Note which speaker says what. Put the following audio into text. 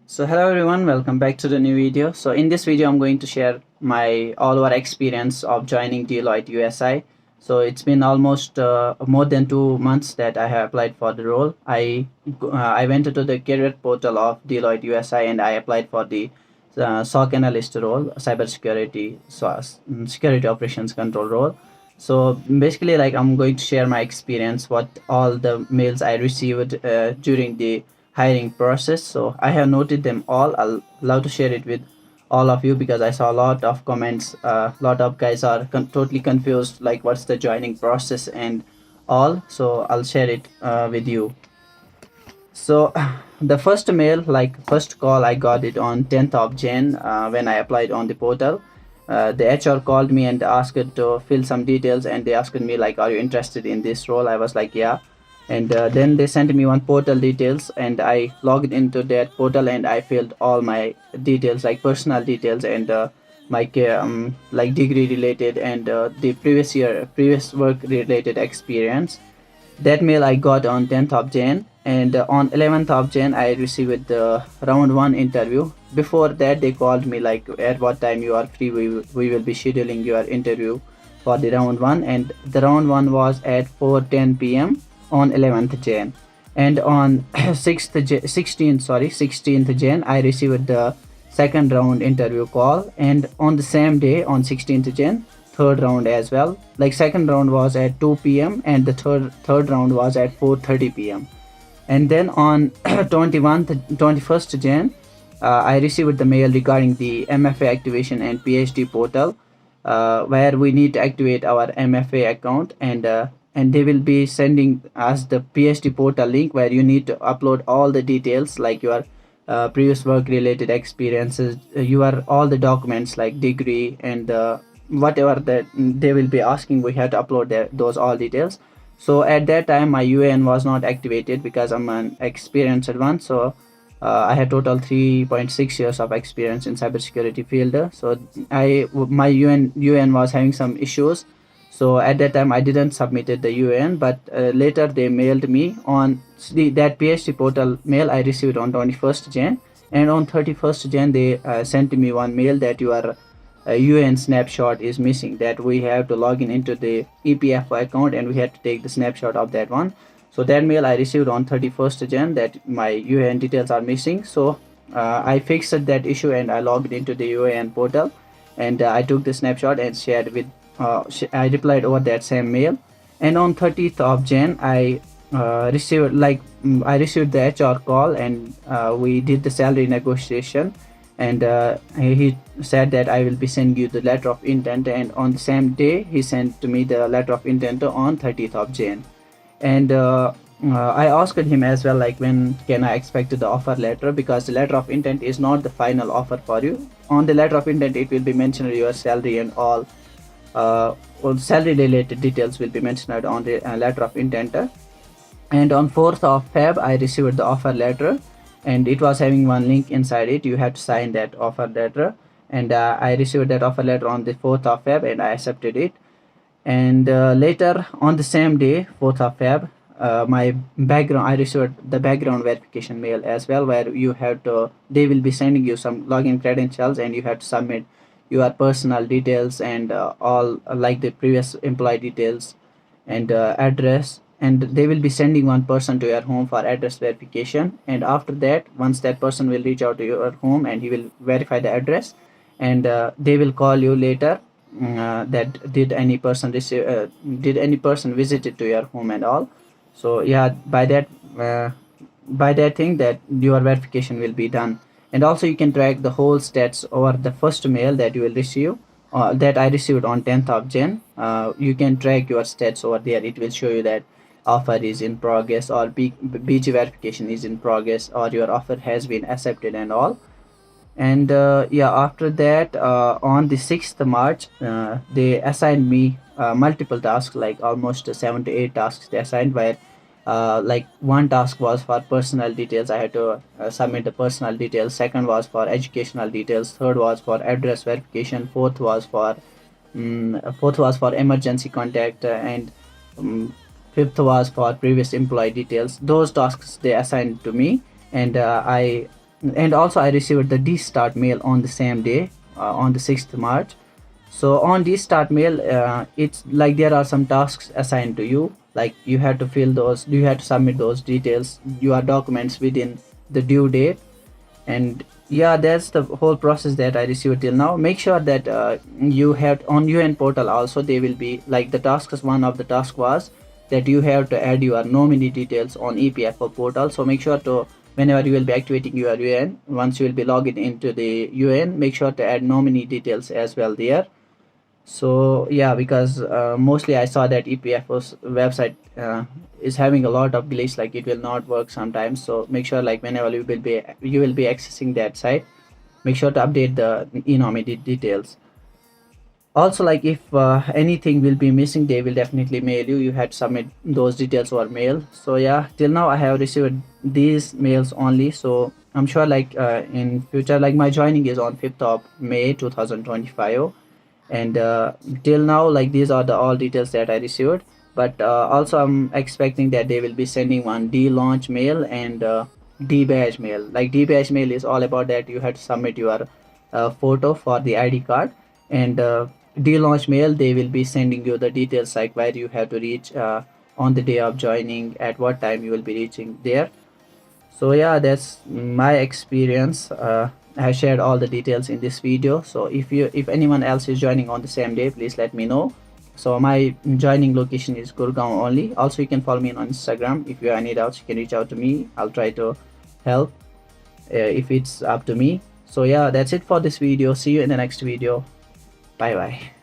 Speaker 1: So hello everyone, welcome back to the new video. So in this video I'm going to share my all over experience of joining Deloitte USI. So it's been almost more than 2 months that I have applied for the role. I went to the career portal of Deloitte USI and I applied for the SOC analyst role, cybersecurity, security operations control role. So basically, like, I'm going to share my experience, what all the mails I received during the hiring process. So I have noted them all. I'll love to share it with all of you because I saw a lot of comments. A lot of guys are totally confused, like what's the joining process and all. So I'll share it with you. So the first mail, like first call, I got it on 10th of Jan when I applied on the portal. The HR called me and asked to fill some details, and they asked me like, "Are you interested in this role?" I was like, "Yeah." And then they sent me one portal details, and I logged into that portal and I filled all my details, like personal details and like degree related and the previous work related experience. That mail I got on 10th of Jan, and on 11th of Jan I received the round 1 interview. Before that they called me like, at what time you are free, we will be scheduling your interview for the round 1, and the round 1 was at 4:10 p.m. on 11th Jan. And on 16th Jan I received the second round interview call, and on the same day on 16th Jan third round as well. Like, second round was at 2 p.m. and the third round was at 4:30 p.m. And then on 21st Jan, I received the mail regarding the MFA activation and PhD portal, where we need to activate our MFA account, and they will be sending us the PhD portal link where you need to upload all the details like your previous work related experiences, your all the documents like degree and whatever that they will be asking. We have to upload those all details. So at that time my UAN was not activated because I'm an experienced one. So I had total 3.6 years of experience in cybersecurity field. So my UN was having some issues. So at that time I didn't submitted the UN, but later they mailed me on that PhD portal mail I received on 21st Jan, and on 31st Jan they sent me one mail that your UN snapshot is missing, that we have to log in into the EPFO account and we had to take the snapshot of that one. So that mail I received on 31st Jan that my UN details are missing. So I fixed that issue and I logged into the UN portal, and I took the snapshot and shared with I replied over that same mail. And on 30th of Jan I received the HR call, and we did the salary negotiation, and he said that I will be sending you the letter of intent, and on the same day he sent to me the letter of intent on 30th of Jan. And I asked him as well, like, when can I expect the offer letter, because the letter of intent is not the final offer for you. On the letter of intent it will be mentioned your salary and all salary related details will be mentioned on the letter of intent. And on 4th of Feb I received the offer letter, and it was having one link inside it. You have to sign that offer letter, and I received that offer letter on the 4th of Feb and I accepted it. And later on the same day, 4th of Feb, my background I received the background verification mail as well, where they will be sending you some login credentials and you have to submit your personal details and all like the previous employee details and address, and they will be sending one person to your home for address verification. And after that, once that person will reach out to your home and he will verify the address, and they will call you later that did any person visit it to your home and all. So yeah, by that thing that your verification will be done. And also you can track the whole stats over the first mail that you will receive, that I received on 10th of Jan. You can track your stats over there. It will show you that offer is in progress, or BG verification is in progress, or your offer has been accepted and all. And yeah, after that, on the 6th March, they assigned me multiple tasks, like almost 7 to 8 tasks they assigned, where like one task was for personal details. I had to submit the personal details. Second was for educational details. Third was for address verification. Fourth was for emergency contact, and fifth was for previous employee details. Those tasks they assigned to me, and I and also I received the D start mail on the same day, on the 6th March. So on D start mail, it's like there are some tasks assigned to you, like you have to fill those, you have to submit those details, your documents within the due date. And yeah, that's the whole process that I received till now. Make sure that you have on UN portal also, they will be like the tasks. One of the task was that you have to add your nominee details on EPFO portal. So make sure to, whenever you will be activating your UN, once you will be logging into the UN, make sure to add nominee details as well there. So yeah, because mostly I saw that EPFO's website is having a lot of glitch, like it will not work sometimes. So make sure, like whenever you will be accessing that site, make sure to update the e-nominee details. Also, like if anything will be missing, they will definitely mail you. You had to submit those details over mail. So yeah, till now I have received these mails only. So I'm sure like in future, like my joining is on 5th of May 2025, and till now, like these are the all details that I received. But also I'm expecting that they will be sending one D launch mail and D badge mail. Like D badge mail is all about that you have to submit your photo for the ID card, and D launch mail, they will be sending you the details, like where you have to reach on the day of joining, at what time you will be reaching there. So yeah, that's my experience. I have shared all the details in this video. So if anyone else is joining on the same day, please let me know. So my joining location is Gurgaon only. Also, you can follow me on Instagram. If you have any doubts, you can reach out to me. I'll try to help if it's up to me. So yeah, that's it for this video. See you in the next video. Bye bye.